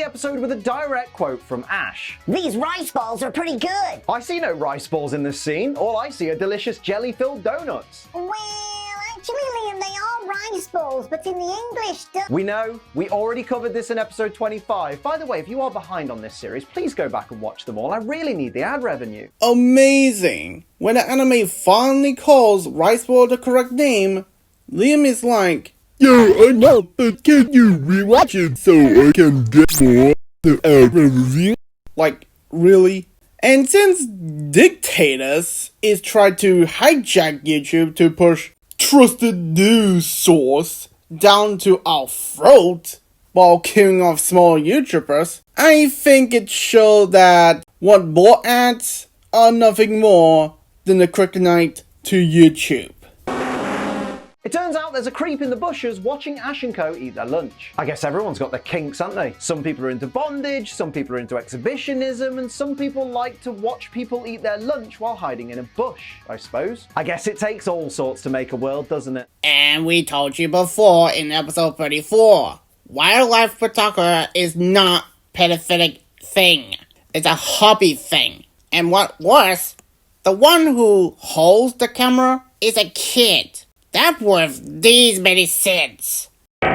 episode with a direct quote from Ash. These rice balls are pretty good. I see no rice balls in this scene. All I see are delicious jelly-filled donuts. Well, actually, Liam, they are rice balls, but in the English dub. We know. We already covered this in episode 25. By the way, if you are behind on this series, please go back and watch them all. I really need the ad revenue. Amazing! When the anime finally calls rice ball the correct name, Liam is like, "Yeah, I know, but can you rewatch it so I can get more the ad revenue?" Like, really? And since dictators is trying to hijack YouTube to push trusted news source down to our throat while killing off small YouTubers, I think it shows that what more ads are nothing more than the kryptonite to YouTube. It turns out there's a creep in the bushes watching Ash and Co eat their lunch. I guess everyone's got their kinks, haven't they? Some people are into bondage, some people are into exhibitionism, and some people like to watch people eat their lunch while hiding in a bush, I suppose. I guess it takes all sorts to make a world, doesn't it? And we told you before in episode 34, wildlife photography is not a pedophilic thing. It's a hobby thing. And what worse, the one who holds the camera is a kid. That's worth these many cents. That's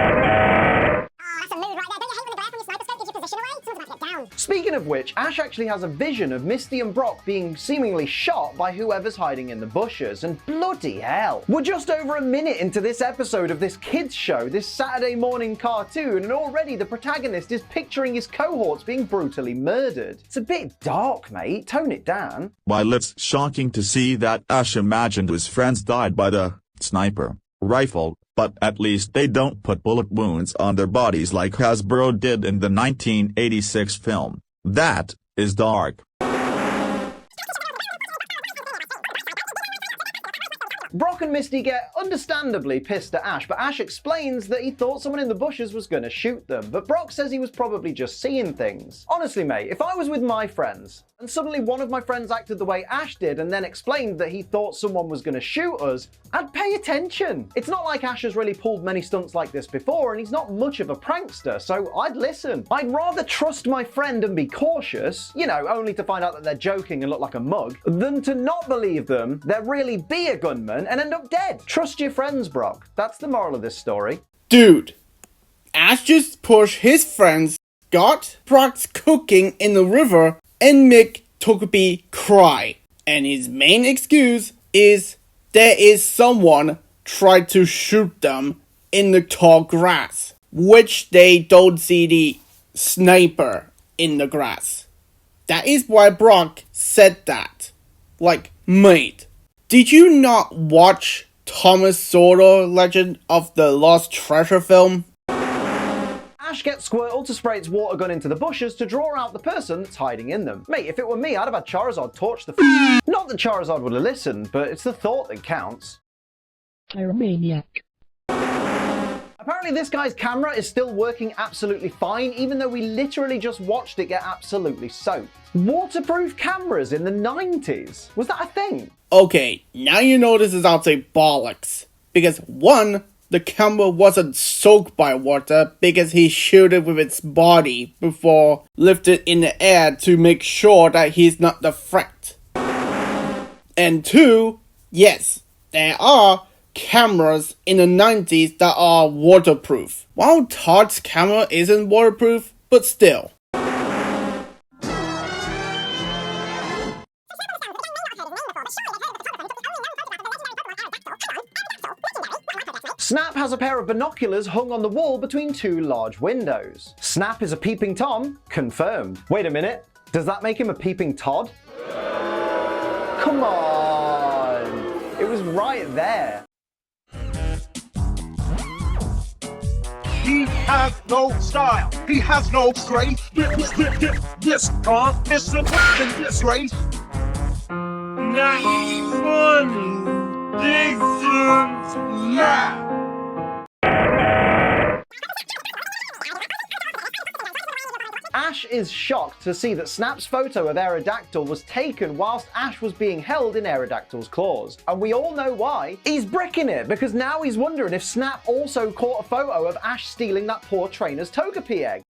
a mood right there. Don't you hate when the glare from your sniper scope gives your position away? Someone's about to get down. Speaking of which, Ash actually has a vision of Misty and Brock being seemingly shot by whoever's hiding in the bushes, and bloody hell. We're just over a minute into this episode of this kids show, this Saturday morning cartoon, and already the protagonist is picturing his cohorts being brutally murdered. It's a bit dark, mate. Tone it down. While it's shocking to see that Ash imagined his friends died by the sniper rifle, but at least they don't put bullet wounds on their bodies like Hasbro did in the 1986 film. That is dark. Brock and Misty get understandably pissed at Ash, but Ash explains that he thought someone in the bushes was gonna shoot them, but Brock says he was probably just seeing things. Honestly, mate, if I was with my friends, and suddenly one of my friends acted the way Ash did and then explained that he thought someone was gonna shoot us, I'd pay attention. It's not like Ash has really pulled many stunts like this before, and he's not much of a prankster, so I'd listen. I'd rather trust my friend and be cautious, you know, only to find out that they're joking and look like a mug, than to not believe them, there really be a gunman, and end up dead. Trust your friends, Brock. That's the moral of this story. Dude, Ash just pushed his friends, got Brock's cooking in the river, and make Togepi cry. And his main excuse is there is someone tried to shoot them in the tall grass, which they don't see the sniper in the grass. That is why Brock said that. Like, mate, did you not watch Thomas Sawyer Legend of the Lost Treasure film? Ash gets Squirtle to spray its water gun into the bushes to draw out the person that's hiding in them. Mate, if it were me, I'd have had Charizard torch the Not that Charizard would have listened, but it's the thought that counts. Pyromaniac. Apparently this guy's camera is still working absolutely fine, even though we literally just watched it get absolutely soaked. Waterproof cameras in the 90s? Was that a thing? Okay, now you know this is absolute bollocks. Because one, the camera wasn't soaked by water because he shot it with its body before lifted in the air to make sure that he's not the threat. And two, yes, there are cameras in the 90s that are waterproof. While Todd's camera isn't waterproof, but still. Snap has a pair of binoculars hung on the wall between two large windows. Snap is a peeping Tom? Confirmed. Wait a minute, does that make him a peeping Todd? Come on! It was right there. He has no style. He has no grace. This car is the disgrace. Not funny. Dixon's laugh. Ash is shocked to see that Snap's photo of Aerodactyl was taken whilst Ash was being held in Aerodactyl's claws. And we all know why. He's bricking it, because now he's wondering if Snap also caught a photo of Ash stealing that poor trainer's Togepi egg.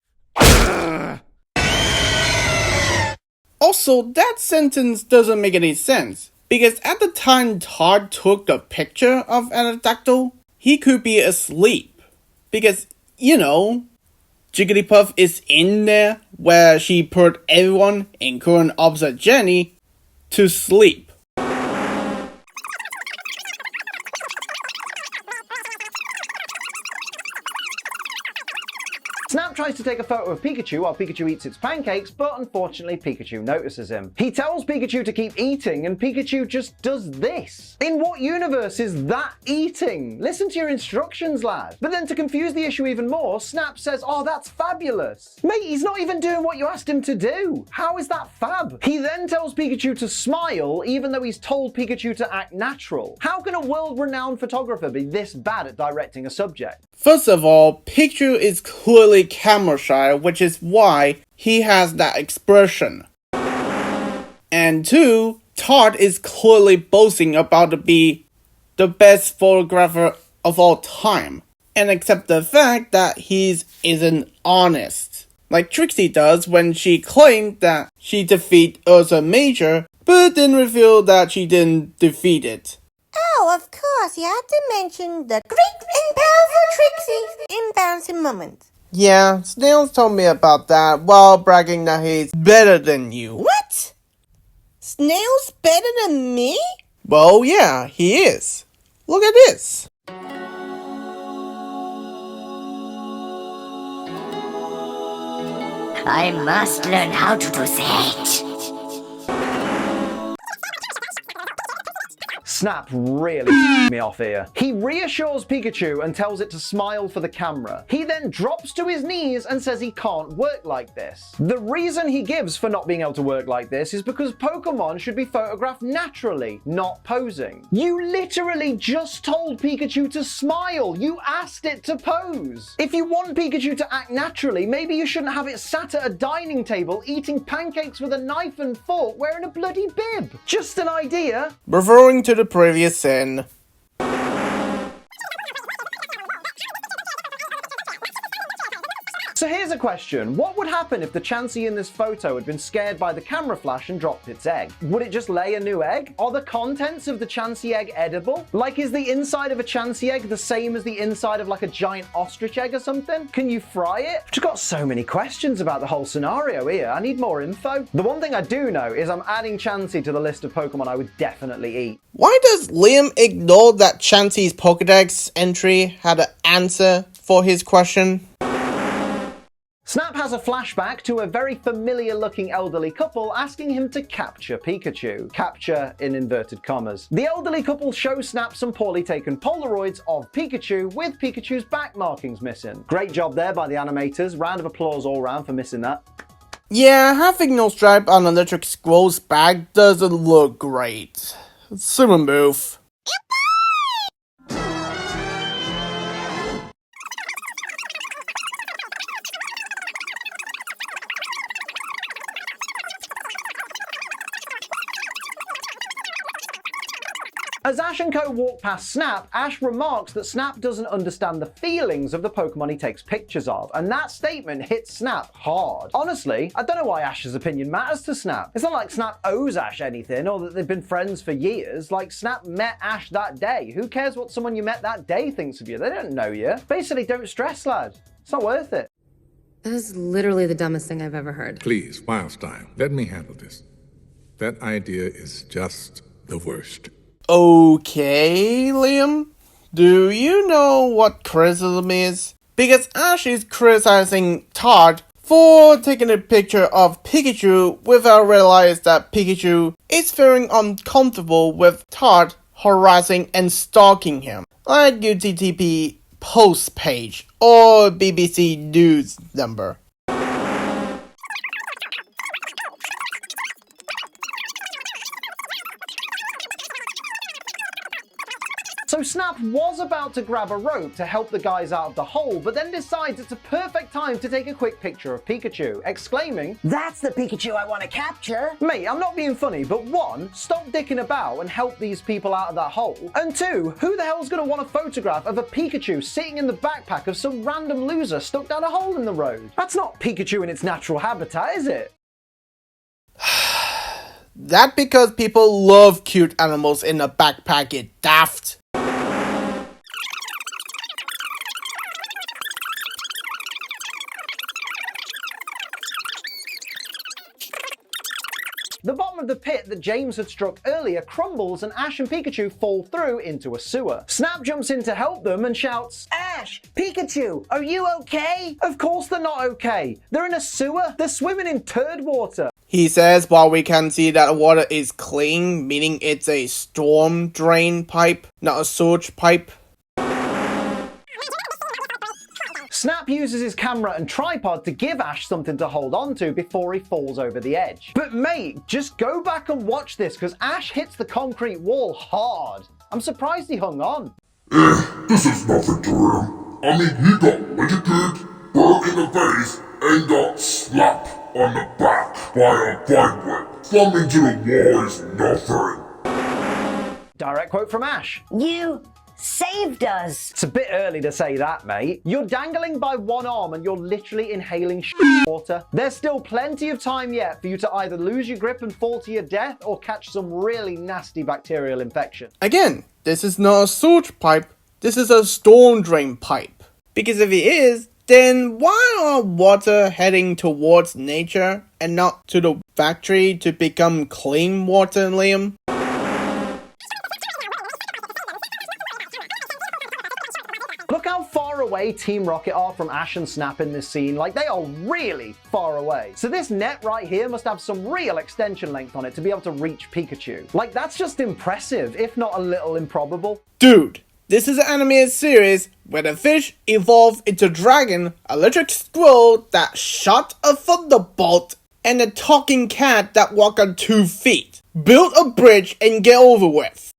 Also, that sentence doesn't make any sense, because at the time Todd took the picture of Aerodactyl, he could be asleep. Because, Jigglypuff is in there where she put everyone, including Officer Jenny, to sleep. Snap tries to take a photo of Pikachu while Pikachu eats its pancakes, but unfortunately Pikachu notices him. He tells Pikachu to keep eating, and Pikachu just does this. In what universe is that eating? Listen to your instructions, lad. But then to confuse the issue even more, Snap says, "Oh, that's fabulous." Mate, he's not even doing what you asked him to do. How is that fab? He then tells Pikachu to smile, even though he's told Pikachu to act natural. How can a world-renowned photographer be this bad at directing a subject? First of all, Pikachu is clearly camera shy, which is why he has that expression. And two, Todd is clearly boasting about to be the best photographer of all time, and accept the fact that he isn't honest. Like Trixie does when she claimed that she defeated Ursa Major, but then revealed that she didn't defeat it. Oh, of course, you have to mention the great and powerful Trixie's embarrassing moment. Yeah, Snails told me about that while bragging that he's better than you. What? Snail's better than me? Well, yeah, he is. Look at this. I must learn how to do that. Snap really me off here. He reassures Pikachu and tells it to smile for the camera. He then drops to his knees and says he can't work like this. The reason he gives for not being able to work like this is because Pokemon should be photographed naturally, not posing. You literally just told Pikachu to smile. You asked it to pose. If you want Pikachu to act naturally, maybe you shouldn't have it sat at a dining table eating pancakes with a knife and fork wearing a bloody bib. Just an idea. Referring to the previous scene. So here's a question. What would happen if the Chansey in this photo had been scared by the camera flash and dropped its egg? Would it just lay a new egg? Are the contents of the Chansey egg edible? Like, is the inside of a Chansey egg the same as the inside of like a giant ostrich egg or something? Can you fry it? I've just got so many questions about the whole scenario here. I need more info. The one thing I do know is I'm adding Chansey to the list of Pokemon I would definitely eat. Why does Liam ignore that Chansey's Pokédex entry had an answer for his question? Snap has a flashback to a very familiar-looking elderly couple asking him to capture Pikachu. Capture in inverted commas. The elderly couple show Snap some poorly taken Polaroids of Pikachu with Pikachu's back markings missing. Great job there by the animators. Round of applause all round for missing that. Yeah, having no stripe on Electric Squirrel's back doesn't look great. Super move. As Ash and Co walk past Snap, Ash remarks that Snap doesn't understand the feelings of the Pokemon he takes pictures of, and that statement hits Snap hard. Honestly, I don't know why Ash's opinion matters to Snap. It's not like Snap owes Ash anything or that they've been friends for years. Like, Snap met Ash that day. Who cares what someone you met that day thinks of you? They don't know you. Basically, don't stress, lad. It's not worth it. That is literally the dumbest thing I've ever heard. Please, Wildstyle, let me handle this. That idea is just the worst. Okay, Liam. Do you know what criticism is? Because Ash is criticizing Todd for taking a picture of Pikachu without realizing that Pikachu is feeling uncomfortable with Todd harassing and stalking him, like UTTP post page or BBC News number. So Snap was about to grab a rope to help the guys out of the hole, but then decides it's a perfect time to take a quick picture of Pikachu, exclaiming, "That's the Pikachu I want to capture!" Mate, I'm not being funny, but one, stop dicking about and help these people out of that hole. And two, who the hell's gonna want a photograph of a Pikachu sitting in the backpack of some random loser stuck down a hole in the road? That's not Pikachu in its natural habitat, is it? That because people love cute animals in a backpack, you daft. The bottom of the pit that James had struck earlier crumbles and Ash and Pikachu fall through into a sewer. Snap jumps in to help them and shouts, "Ash! Pikachu! Are you okay?" Of course they're not okay. They're in a sewer. They're swimming in turd water. He says while we can see that water is clean, meaning it's a storm drain pipe, not a sewage pipe. Snap uses his camera and tripod to give Ash something to hold on to before he falls over the edge. But mate, just go back and watch this because Ash hits the concrete wall hard. I'm surprised he hung on. This is nothing to him. I mean, he got electrocuted, broke in the face, and got slapped on the back by a vine whip. Slumming to the wall is nothing. Direct quote from Ash. "You saved us." It's a bit early to say that, mate. You're dangling by one arm and you're literally inhaling water. There's still plenty of time yet for you to either lose your grip and fall to your death or catch some really nasty bacterial infection. Again, this is not a sewage pipe, this is a storm drain pipe. Because if it is, then why are water heading towards nature and not to the factory to become clean water, Liam? Look how far away Team Rocket are from Ash and Snap in this scene, like they are really far away. So this net right here must have some real extension length on it to be able to reach Pikachu. Like that's just impressive, if not a little improbable. Dude, this is an animated series where the fish evolved into a dragon, electric squirrel that shot a thunderbolt, and a talking cat that walked on 2 feet. Build a bridge and get over with.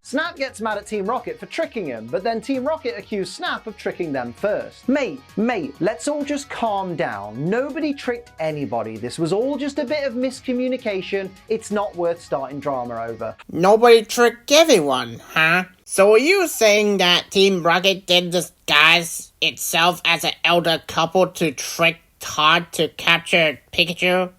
Snap gets mad at Team Rocket for tricking him, but then Team Rocket accused Snap of tricking them first. Mate, let's all just calm down. Nobody tricked anybody. This was all just a bit of miscommunication. It's not worth starting drama over. Nobody tricked everyone, huh? So are you saying that Team Rocket did disguise itself as an elder couple to trick Todd to capture Pikachu?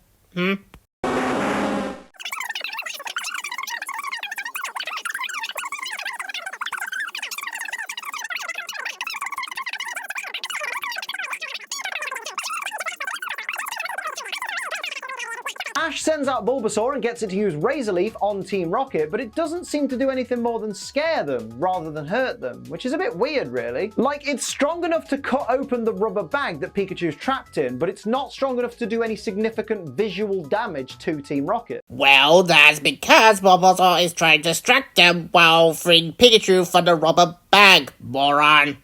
Ash sends out Bulbasaur and gets it to use Razor Leaf on Team Rocket, but it doesn't seem to do anything more than scare them rather than hurt them, which is a bit weird really. Like, it's strong enough to cut open the rubber bag that Pikachu's trapped in, but it's not strong enough to do any significant visual damage to Team Rocket. Well, that's because Bulbasaur is trying to distract them while freeing Pikachu from the rubber bag, moron.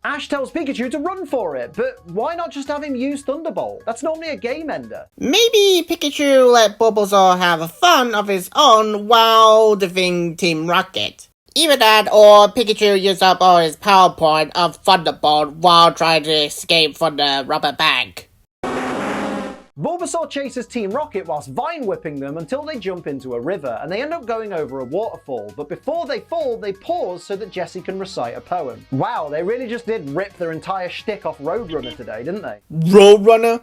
Ash tells Pikachu to run for it, but why not just have him use Thunderbolt? That's normally a game ender. Maybe Pikachu let Bulbasaur have fun of his own while defeating Team Rocket. Either that or Pikachu used up all his power point of Thunderbolt while trying to escape from the rubber bag. Bulbasaur chases Team Rocket whilst vine whipping them until they jump into a river, and they end up going over a waterfall. But before they fall, they pause so that Jessie can recite a poem. Wow, they really just did rip their entire shtick off Roadrunner today, didn't they? Roadrunner?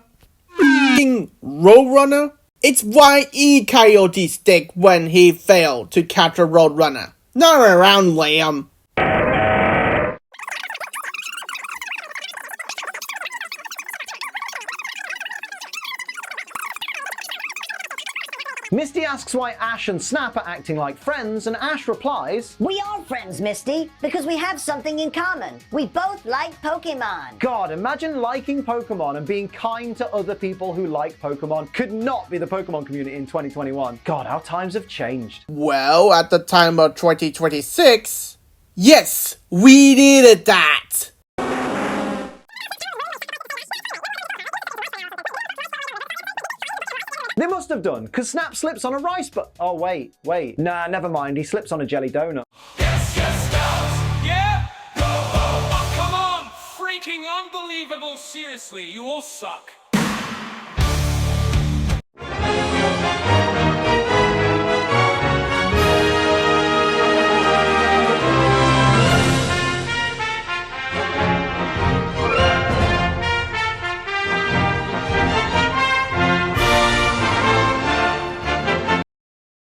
Roadrunner? It's Y.E. Coyote's stick when he failed to capture Roadrunner. Not around, Liam. Misty asks why Ash and Snap are acting like friends, and Ash replies, "We are friends, Misty, because we have something in common. We both like Pokemon." God, imagine liking Pokemon and being kind to other people who like Pokemon. Could not be the Pokemon community in 2021. God, how times have changed. Well, at the time of 2026, yes, we needed that. They must must have done, because Snap slips on a rice oh, wait. Nah, never mind, he slips on a jelly donut. Yeah? Oh, come on! Freaking unbelievable, seriously, you all suck.